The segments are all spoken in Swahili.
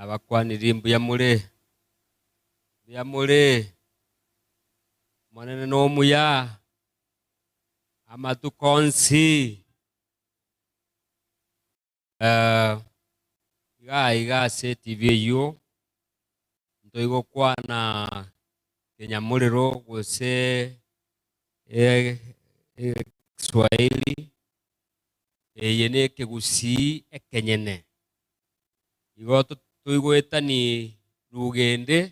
Abakwanira mbuyamule mwanene n'omuya amatu konsi iga se TV yo ntoigo kwana kenyamuliro gose Swahili yene kegusi ekenyene igo tuigwetani rugende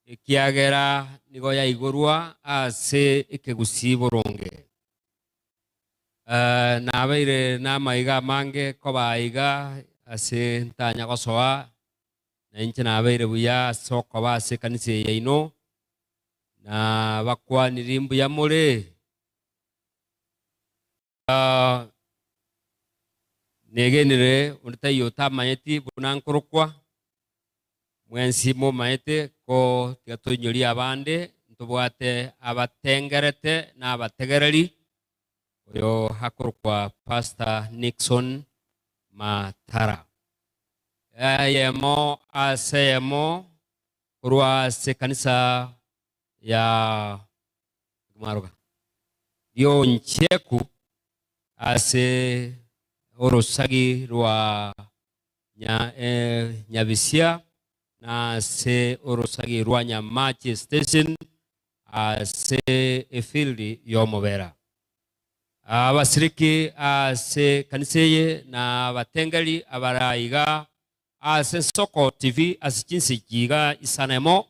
ekiagera nigo ya igorwa ase ekegusi boronge nabaire namaiga mange kobaiga ase ntanya gosoa na inche nabaire buya soko base kanisa yaino na bakwanira mbuyamule negenere untayo tamayeti bunankorokwa mwensimo maete ko tigatonyori abande ntubwate abatengerete na abategereri oyo hakorokwa Pastor Nixon Matara yemo asemo kurwa se kanisa ya Maroga yo ncheku ase orosagi rwa Nyabisia na ase orosagi rwa Nyamachi station ase efildi yomobera. Abasiriki ase kaniseye na batengali abaraiga ase Soko TV ase chinsikiga isanemo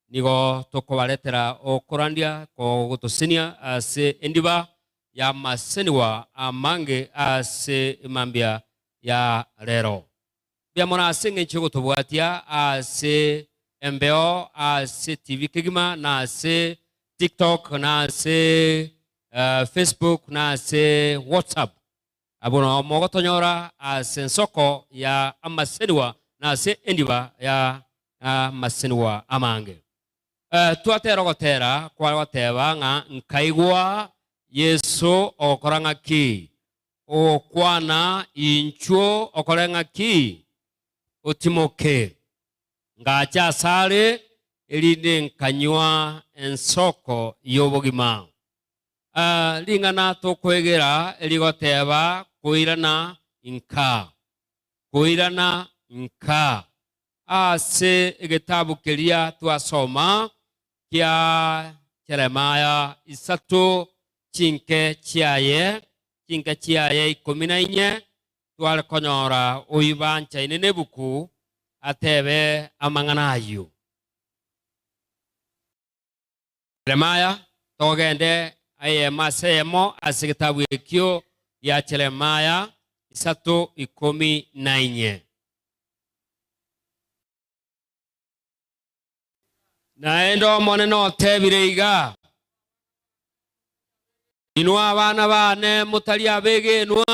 nigo tokobaretera okorandia ko gotosinia ase endiba ya maseniwa amange ase imambia ya rero bia mona asenge chigo tobwatia ase embeo ase TV kigima na ase TikTok na ase Facebook na ase WhatsApp abono mogotonyora ase Soko ya amaseniwa na ase endiba ya maseniwa amange tuatera gotera kwa wateba nga nkaigwa Yesu okoranga ki okwana inchuo okorenga ki otimoke ngacha sare elinde nkanywa ensoko yobogima lingana to kwegera eligoteba kuirana inka ase egetabu kelia tuasoma kia Jeremaya isatu chinke chiaye 14 tuale konyora uibancha inenebuku atebe amanganayu Jeremaya togende aye masemo asigitabu ekyo ya Jeremaya isatu 14 naendo moneno tebireiga inua abana bane mutali abegenwa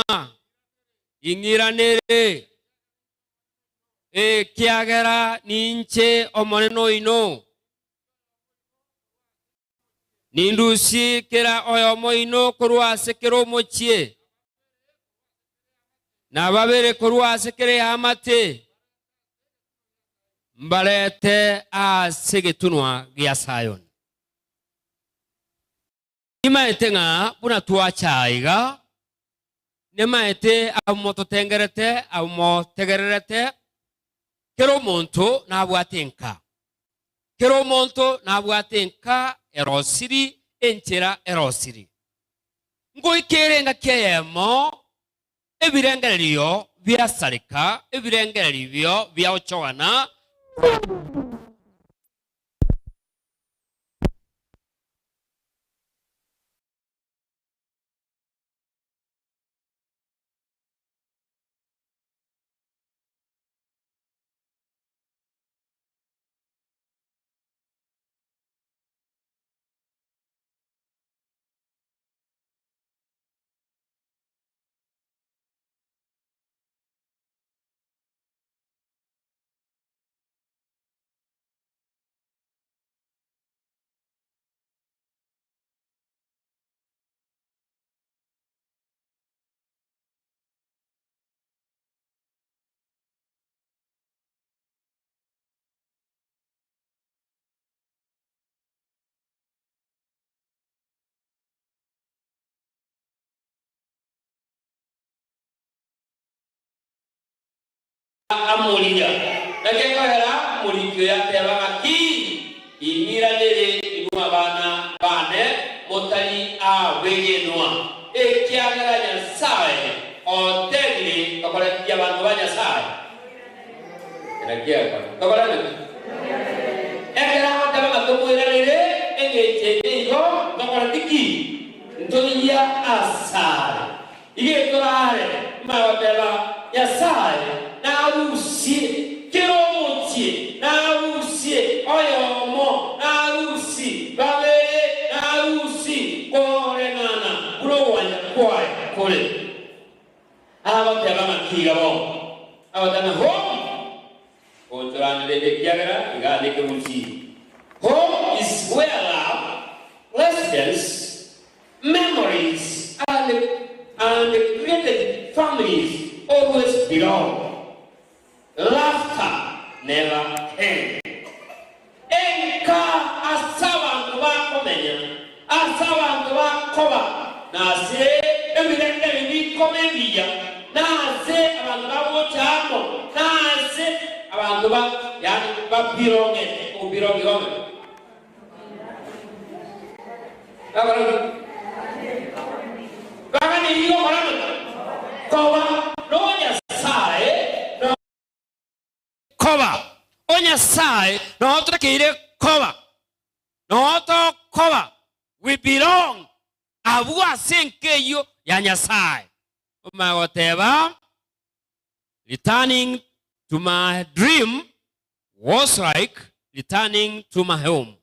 ingiranire kiagera ninche omoneno ino nindusi kera oyomo ino kurwase kero mochie na babere kurwase kere amate mbalete asegetunwa gya Sayon imaete nga buna tuachaiga nemaete amototengerete amotegererete kero monto nabwatenka erosiri enchera erosiri ngoikerenga keyemo ebirengereriyo byasarika ebirengereriyo byaochowana amulia nakekora mulikyo yateba ki imiranere inua bana bane motali awegenwa ekiagaranya sae otegli okora ya bantu banya sae nakia okora ekera hata matomuiranere engecheniyo okora tiki ntonia asare igetorare mawateba ya sae na usi kiromuti na usi oyomo na usi babere na usi korenana kurowanya kwa kole abateba makiga bo abatana home otorana de kiagara ngale ke usi home is where love residence memories and created families always belong. Laughter never ends. Enka asabantu bakomenya asabantu bakoba na se evidently ebikomebiya nase abantu bawochamo nase abantu yani babironge ubironge Bagani hiyo marano koba nonya sae no koba onya sae no trakire koba no to koba we belong abua senkeyo ya nyasaye umagoteba returning to my dream was like returning to my home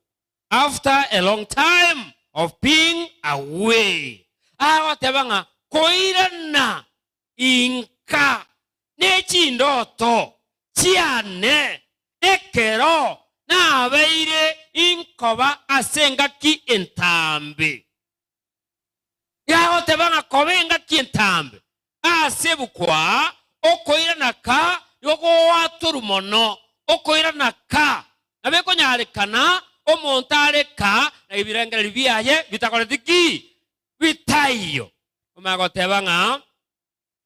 after a long time of being away. Awatebanga koirana inka nechindoto chiane ekero na beire inkoba asenga ki entambe. Awatebanga kobenga ki entambe. Asebukwa okoirana ka yogo waturumono okoirana ka nabeko nyarekana omontare ka na ibirengera biyaye bitakoretiki bitayo umagotebanga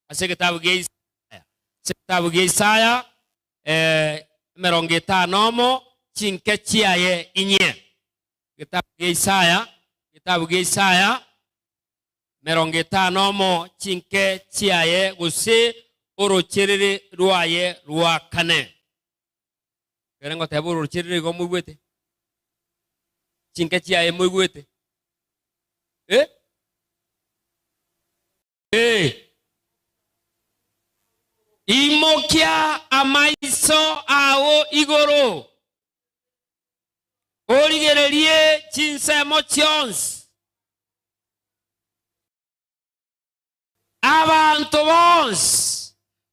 asegetabu ge Isaya 50 chinke chiaye inye getabu ge Isaya 50 chinke chiaye guse orocherere ruaye ruakane kerengo teburu orocherere go mugwete chinke chiaye mugwete imokia amaiso awo igoro origererie chinsemo chons abantu bons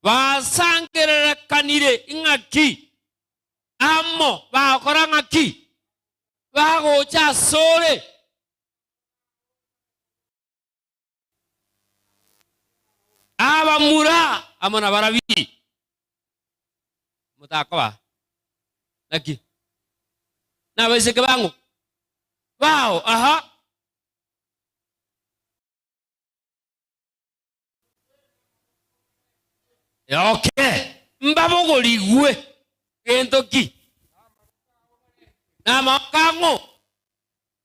basangererekanire ingaki amo bakora ngaki bagocha sore abamura amona barabi mutakwa naki na beseke bangu wow aha okay mbabogoligwe entoki na makango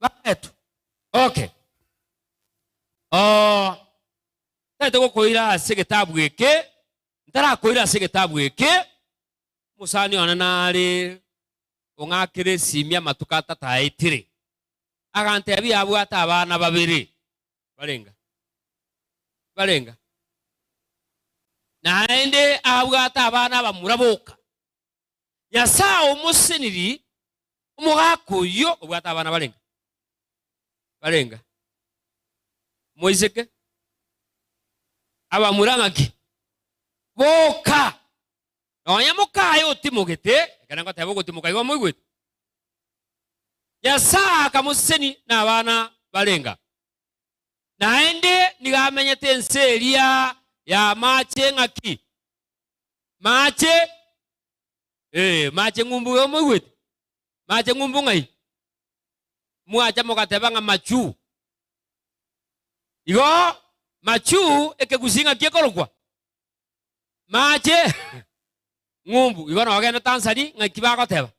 baetu okay Tete koira segetabu eke ntara koira segetabu eke musani onanari ongakire simia matukata taitire agante abi abwata abana babiri barenga naende abwata abana bamuraboka Nyasaye umuseniri umugakuyo obwata abana barenga Moiseke abamurangaki boka onya mukayo timugete kana ngotebo gutimuka igo mwigwete Nyasaye museni na bana barenga naende nigamenyete enseria ya mache ngaki mache ngumbu yo mwigwete mache ngumbu ngai muacha mukatebanga machu igo machu ekekusinga kiekolokwa mache ngumbu igo nogenda Tanzania ngaki bagoteba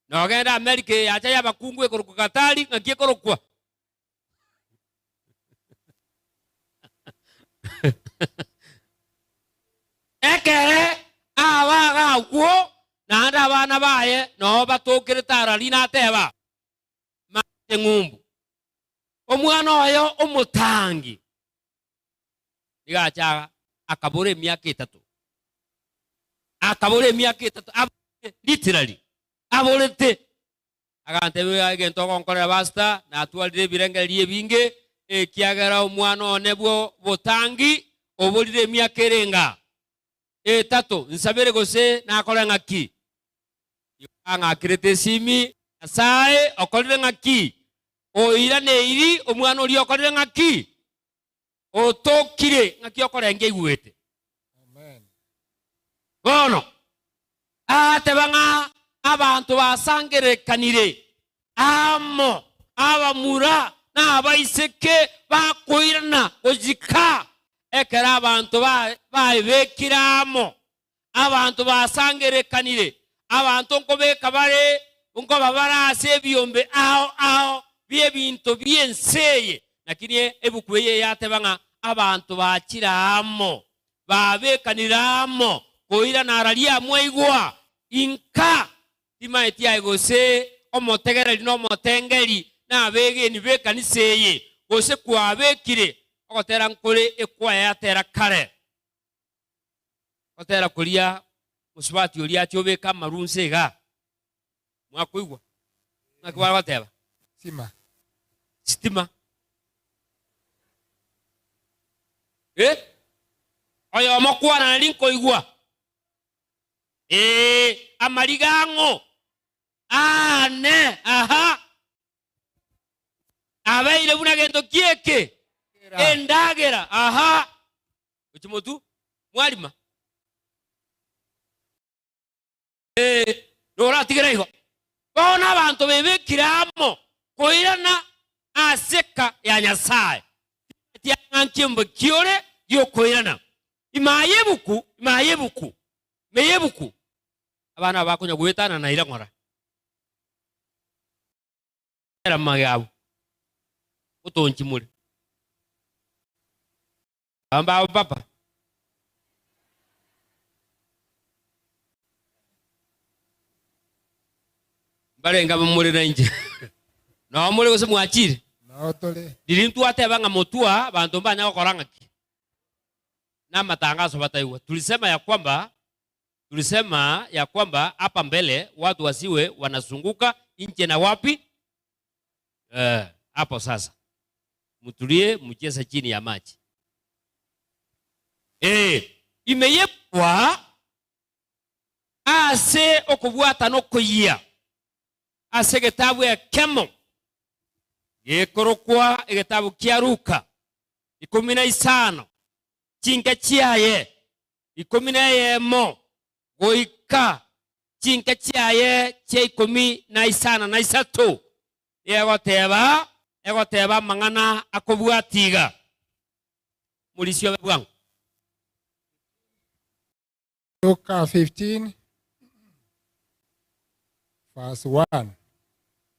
nogenda America yacha yabakungu ekolokwa Katari ngaki ekolokwa ekere abaga gwo nanda abana baye no batokere tarari nateba mache ngumbu omwana oyo umutangi igacha akabure miaka 3 literally abolete agantebe agento konkorera basta na atwalire birengeri binge ekiagara omwana onebwo botangi obolire miaka 3 nsabere gose na akora ngaki anga kirete simi asae okorire ngaki oira neiri omwana ori okorire ngaki otokire ngaki okora ngeigwete amen bono atebanga abantu basangerekanire amo abamura na abaiseke bakoirana ojika ekera abantu baibekiramo abantu basangerekanire abantu nkobeka bare unko babarase ebyombe ao byebinto byenseye lakini ebukuye yatebanga abantu bakiramo babekaniramo koira naralia mweigwa inka timaiti aigose omotegeri no motengeri na bege ni bekaniseye gose kwabekire okotera nkore ekwa yatera kare otera kulia musubati ulia chobeka marunsega mwakuigwa nakwa wateba stima oyo mokwana na linko igwa amarigango ane aha abeire buna gendo kieke endagera aha uchimotu mwalima dora tigereho bona abantu bebekiramo koirana aseka ya nyasaye tiankimbo kiore yo koirana imayebuku meyebuku abana bakunya gwetana na ira ngora era magabo utonchi muri amba papa barenga muri na nje no muri gose mwachire no tole dirintu atebanga motua bantu mbanya gokoranga ki na matangazo bataiwa tulisema ya kwamba hapa mbele watu wasiwe wanazunguka nje na wapi hapo sasa mtulie mcheze chini ya maji imeyepwa ase okubwata no kuyiya ase gitabu ya Kemo yekorokwa igitabu kia Luka 15 chinke chiaye 11 goika chinke chiaye che 13 egoteba mang'ana akobwatiga mulisio bwangu Luka 15 verse 1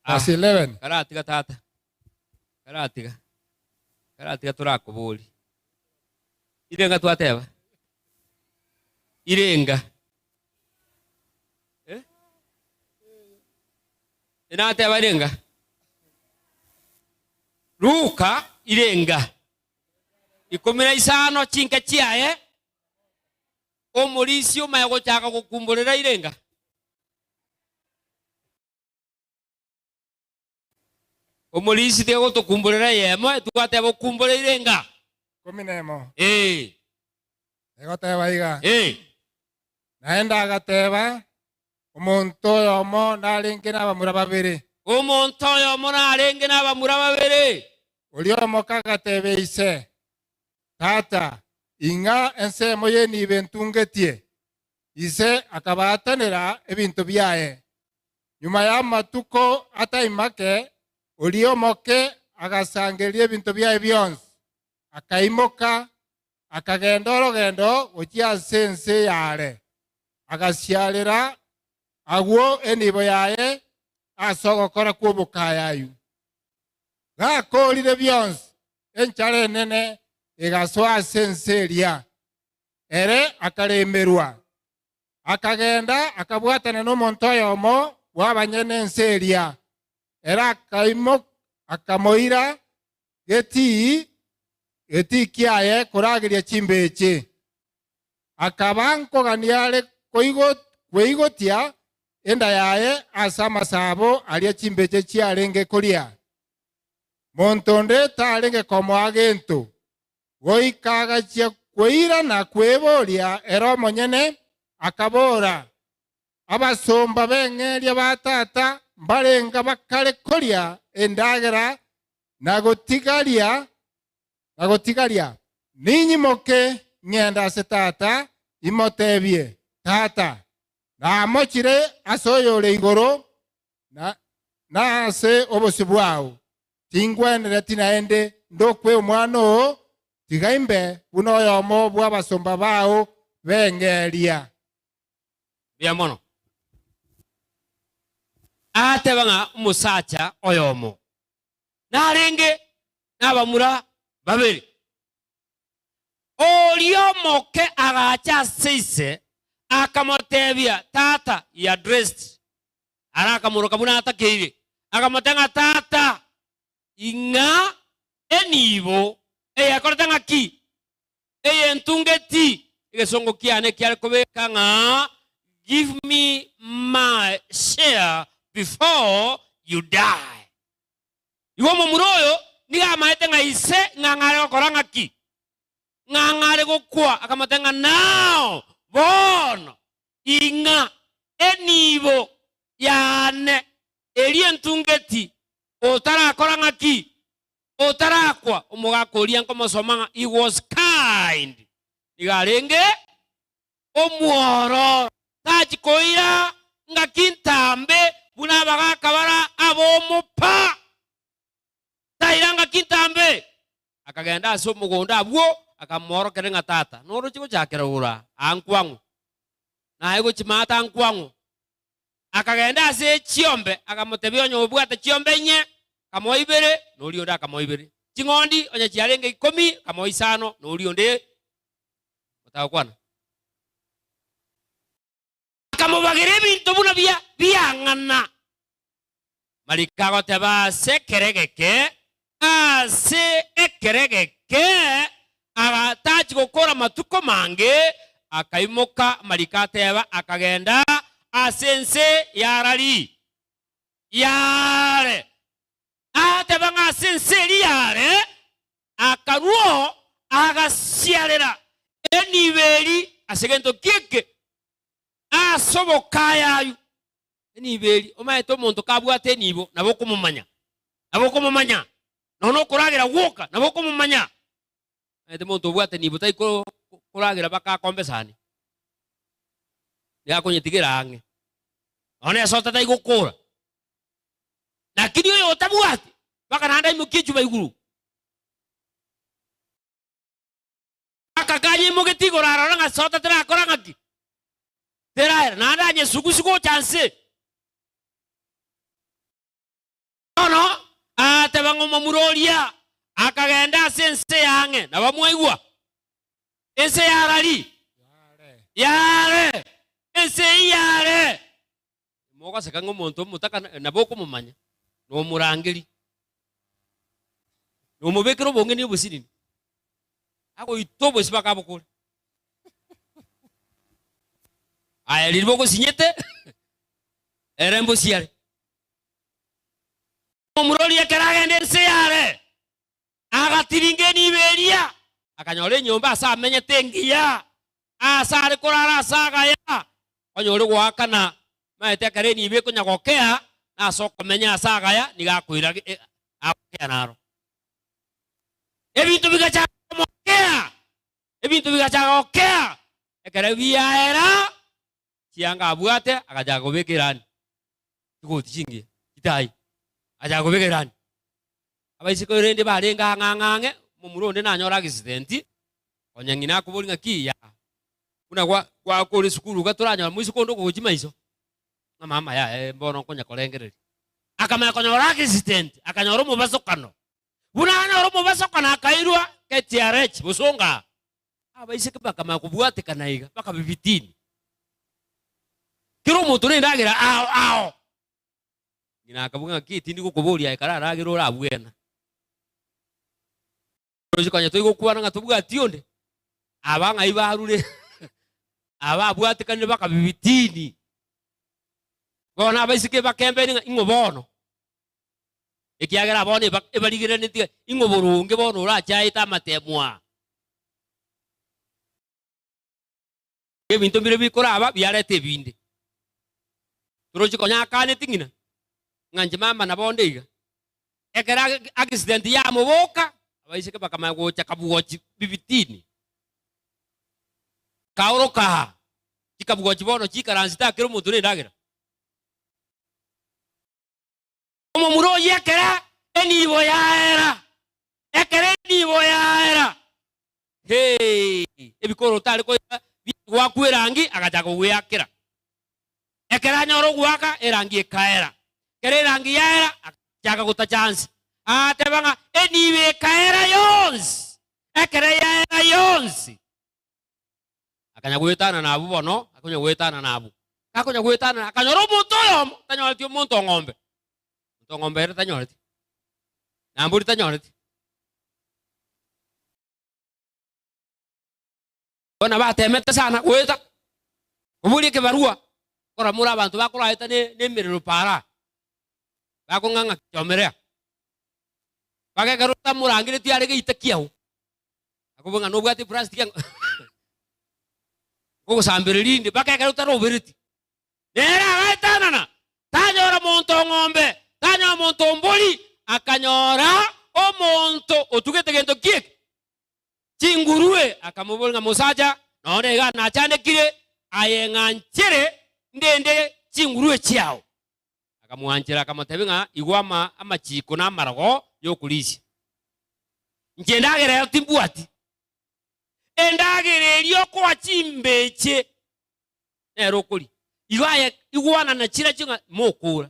verse 11 karatiga tata karatiga turakoboli irenga twateba irenga inateba irenga Luka irenga 15 chinke chiaye omulisio mayago chaka kukumburira irenga omulisi tego tukumburira yemo twateba kukumburira irenga 11 egoteba iga naenda agateba omuntu oyomo nalinge n'abamura babiri omuntu oyomo nalinge n'abamura babiri oliomo kagatebe ise tata inga ensemo ye ni bentungetie ise akabatanira ebintu byaye nyuma ya matuko ataimake oliomoke agasangeria ebintu byaye byonse akaimoka akagenda orogendo gochia sense yare agasialira agwo enibo yaye asogokora kwobukaayayu gakorire byonse enchare nene igaswa senseria ere akaremerwa akagenda akabwatana n'omuntu oyomo wabanyene enseria era akamoira geti kiaye kuragiria chimbeche akabankoganiare kwigotia enda yaye asama sabo alia chimbeche chiarenge kuria montonde tarenge komo agento goikaga chia kwira na kweboria ero monyene akabora abasomba beng'eria batata mbarenga bakare koria endagera nagotigaria ninyi moke ng'enda se tata imotebie tata namochire asoyore igoro na ase obosibwao tingwenere tinaende ndokwe omwana o tigaimbe buno yomo bwa basomba bao bengeria bia mono ate banga umusacha oyomo narenge nabamura babiri oliomoke agacha seise akamotebia tata ya dressed arakamuruka buna atakire akamotenga tata inga enibo eyakortanga ki eyentungeti igesongo kiane kiale kobeka nga give me my share before you die. Iwo muroyo niga maetenga ise ngangare okoranga ki ngangare gokwa akamatenga now bono inga enibo yane elientungeti otara koranga ki otarakwa umugakoria nkomosomanga he was kind igarenge omuoro tajikoira ngakintambe buna bagakabara abomupa tairanga kintambe akagenda aso mugonda abwo akamoro kerenga tata noro chiko chakerura ankwangu na ego chimata ankwangu akagenda ase chiombe akamotebio nyobwate chiombe nye kamoibere noli onda kamoibere chingondi onye chiarenge 10 kamoisano noli onde utakwana kamobagere bintu buna biangana malikago teba sekeregeke ase ekeregeke agatachi gukora matuko mange akaimoka malikateba akagenda asense yarari yare ateba nga asense yare akaruo agasiarera eniberi asegento kike asoboka yayu eniberi omaeto omonto kabwate nibo nabokumumanya nono kuragira woka nabokumumanya ete monto bwate nibo taiko kuragira baka kombesani ya konyetigira ange one sota taiko kura lakini yo otabwate baka nanda imukichu baiguru aka kanye mugetigo raranga sota tera koranga ki tera nanda nye sukusuko chance ono ate bango mamurolia akagenda sense yange nabamwaigwa ense yarali yare ense yare moga sekango monto mutaka naboko mumanya no murangeli no mubekero bonge ni busini ako itobo sibaka bokole aya liboko sinyete erembo siare omurolia karagende ense yare agatiringe niberia akanyore nyomba asa menye tengia asa ari kurara saga ya onyore gwakana maete kare nibe kunyagokea na soko menya saga ya nigakwira akya naro ebintu bigacha mokea ebintu bigacha okea ekare biaera kianga abwate akaja gobekirani tugoti chingi kitai aja gobekirani abaisiko rende barenga ngangange mumuronde nanyora accident onyangina kubolinga kiya kuna kwa kuri sukuru gaturanya muisiko ndo kujima iso na mama ya mbono konya kolengereri akama konyora accident akanyora mubasokano bunana ro mubasokana akairwa ke TRH busonga abaisiko bakama kubwate kanaiga baka bibitini kiro muntu ndagira ao ngina akabunga kiti ndi kukubulia ikarara agiro rabwena Rojikanya toigo kuwana ngatubuga tionde abanga ibarure ababwate kanne baka bibitini bona abaisike bakembe ni ingobono ikiagera bone ebaligire niti ingoborunge bono urachaita matemwa ebintu bire bikora aba byarete binde Rojikonya kane tingina nganje mama na bonde iga ekera accident ya muboka abaisike bakamagocha kabugochi bibitini kaoroka kikabugochi bono chikaranzita kero muntu ne ndagira omo muro yekera enibo yaera ekere enibo yaera ebikoro tali ko gwaku erangi agacha kugwiakira ekera nyoro gwaka erangi ekaera kere erangi yaera akaga guta chance atebanga eniwe kaera yonsi ekera yaera yonsi akanya gwetana na abu bono akonya gwetana na abu akonya gwetana akanyoro muntu yo tanyolti muntu ngombe era tanyolti na mburi tanyolti bona batemete sana gweta ubuli ke barua kora mura abantu bakora eta ne miriro para bakonganga chomerea bage garuta murangire tiare ge itakiao akubanga no bwati plastic ko sambiriri ndi bage garuta roberiti nera gaitana na tanyora monto ngombe tanyora monto mboli akanyora o monto otugete gento kiek chingurue akamubulga musaja none ga na chane kire ayenganchere ndende chingurue chiao akamuanjira akamutebenga igwama amachiko na marago yokulisi ngendagere timbuati endagere elio kwa chimbeche erokuli iwaye igwana na chira chinga mokura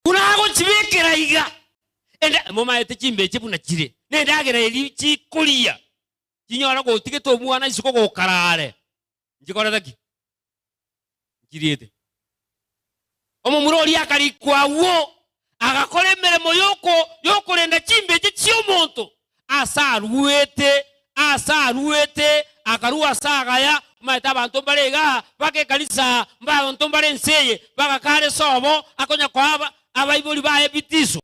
kunago chibekera iga enda moma ete chimbeche buna chire nendagere eli chikulia chinyora ko tiketo mwana isiko ko karare njikora daki njiriete omo murori akari kwawo agakore meremo yoko lenda chimbeche chio monto asaruete akarua sagaya maita abantu barega bake kalisa mba abantu barenseye bakakare sobo akonya kwaba abaibuli bae bitiso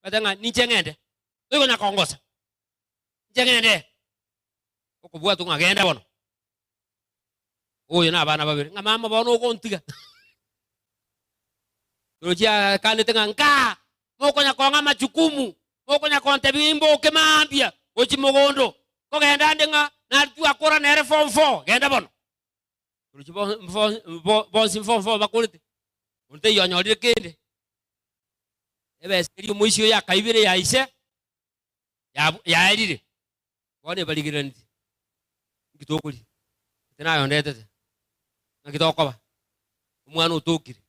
batanga nichengende iko nyakongosa njengende okubwa tungagenda bono oyo na abana babiri nga mama bono okontiga Roja kane tenga nka mokonya konga majukumu mokonya konte bimbo kemambia ochimogondo ko genda ndenga na tu akora nere form 4 genda bono roji bon sim form 4 bakulite unte yonyori kende ebe seri muisho ya kaibire ya ise ya edire bone baligirandi kitokuli tena yondete ngitokoba umwana utokire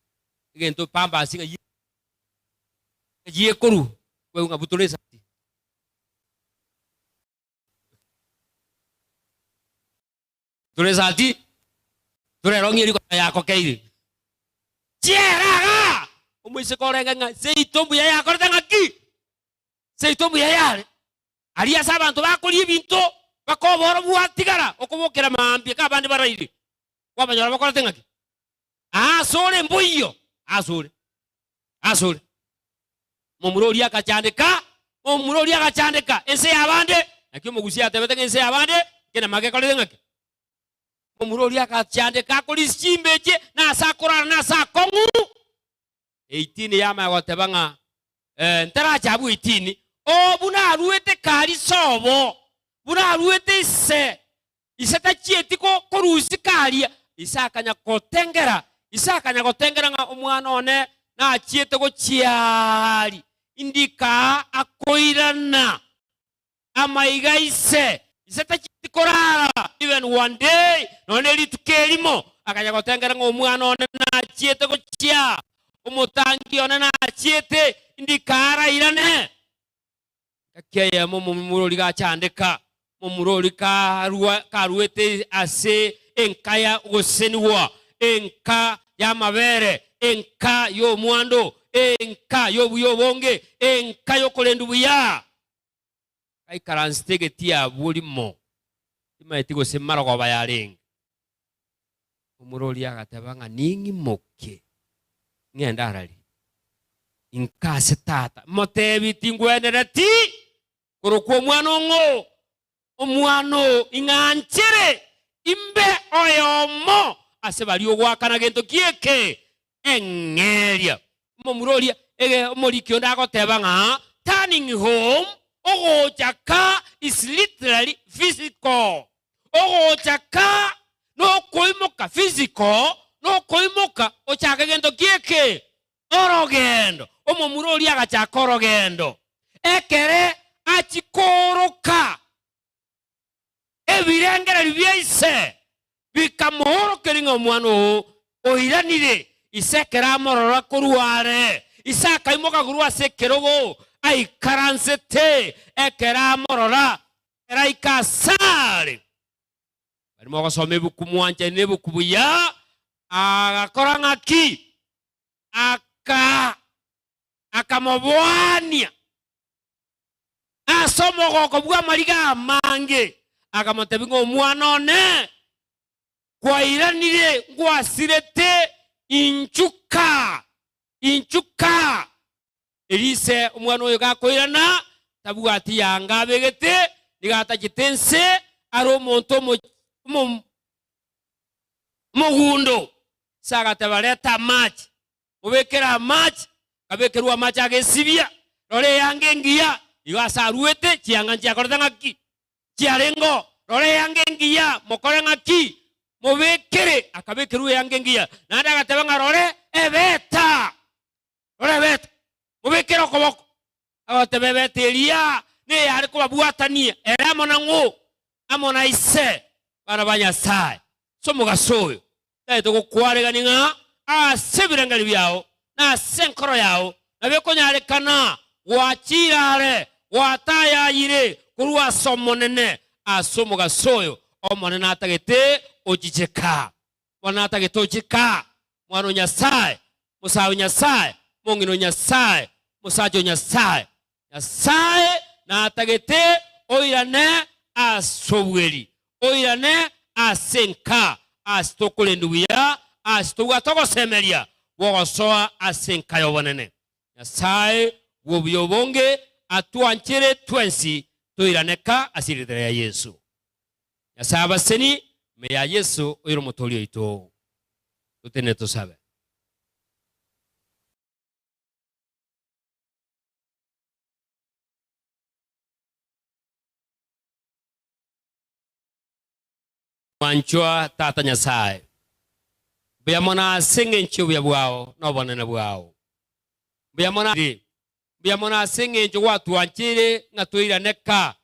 igento pamba asinga ye koru we nga butolesa ati tore rongi ko yako keire cheraga umwise korenga nga seitombu ya yako tanga ki seitombu ya yale aliya sabantu bakoli binto bakoboro buatigara okubokera mambi kabandi baraire kwabanyora bakora tanga ki sore mbuyo asure momurori akachandika ese abande nakyo mugusia atebete ese abande kena make kole ngake momurori akachandika kuli chimbeche na sakora na sakongu 18 yama gotebanga ntara chabu 18 buna ruete kali sobo buna ruete ise tachietiko korusi kalia isakanya kotengera nga omwana one na achiete go chiali indika akoirana amaiga ise tachikorara even one day none litukelimo akanya kotengera nga omwana one na achiete go chia omutangi one na achiete indika arairane kakeya momurori gachandika momurori karuete ase enkaya goseniwa enka ya mabere enka yo mwando enka yo buyobonge enka yo kolendu buya kai karanstege tia bulimo imaitigo semara kwa bayaling umuroli akatabanga ningi moke ngendarali inka setata motebi tingwenera ti korokwo mwanongo omwano inganchere imbe oyomo asebali ogwakana gento kieke engeria momuroria omorikio ndagotebanga turning home ogochaka is literally physical ogochaka no koimoka physical no koimoka ochaka gento kieke orogendo omomuroria agachaka orogendo ekere achikoroka ebirengera byaise bikamuhorokeringa omwana oiranire isekera amorora kurware isaka imoka kurwa sekerogo aikaransete ekera amorora era ikasare barimo gusoma ebuku mwanje n'ebuku buya agakora ngaki akamobwania asomogoko bwa mariga amange akamotebinga omwana one kwairanire ngwasirete inchuka elise omwana oyo gakoirana tabugati yanga begete ligata gitense ari omonto mugundo saga tabareta match mubekera match kabekerwa match agesibia rore yange ngiya igasa ruete kianga njakorda ngaki kiarengo rore yange ngiya mokore ngaki mubekere akabekerwa yange ngiya nanda gatabanga rore ebeta mubekera koboko abatebebeteria ne yari kubabwatania era monango amona ise bana banyasaye so mugasoyo taito gukwareganinga asebirangari byao na senkoro yao nabekonyalekana wachirare watayayire kurwa somonene asomugasoyo omonene atagete ojicheka wana atagete ojika mwana nyasaye musawo nyasaye mongino nyasaye musajo nyasaye na atagete oirane asobweri oirane asenka asitokulenduya asitogatogo semeria wogosoa asenka yobonene nyasaye wobuyobonge atuanchere twensi toiraneka asiritera ya Yesu nyasaye abaseni me ya Yesu oiro motolio ito tutene tusabe manchwa tata nyasaye biyamona sengencho byabwao nobonene bwao biyamona sengencho watu anchire ngatoira neka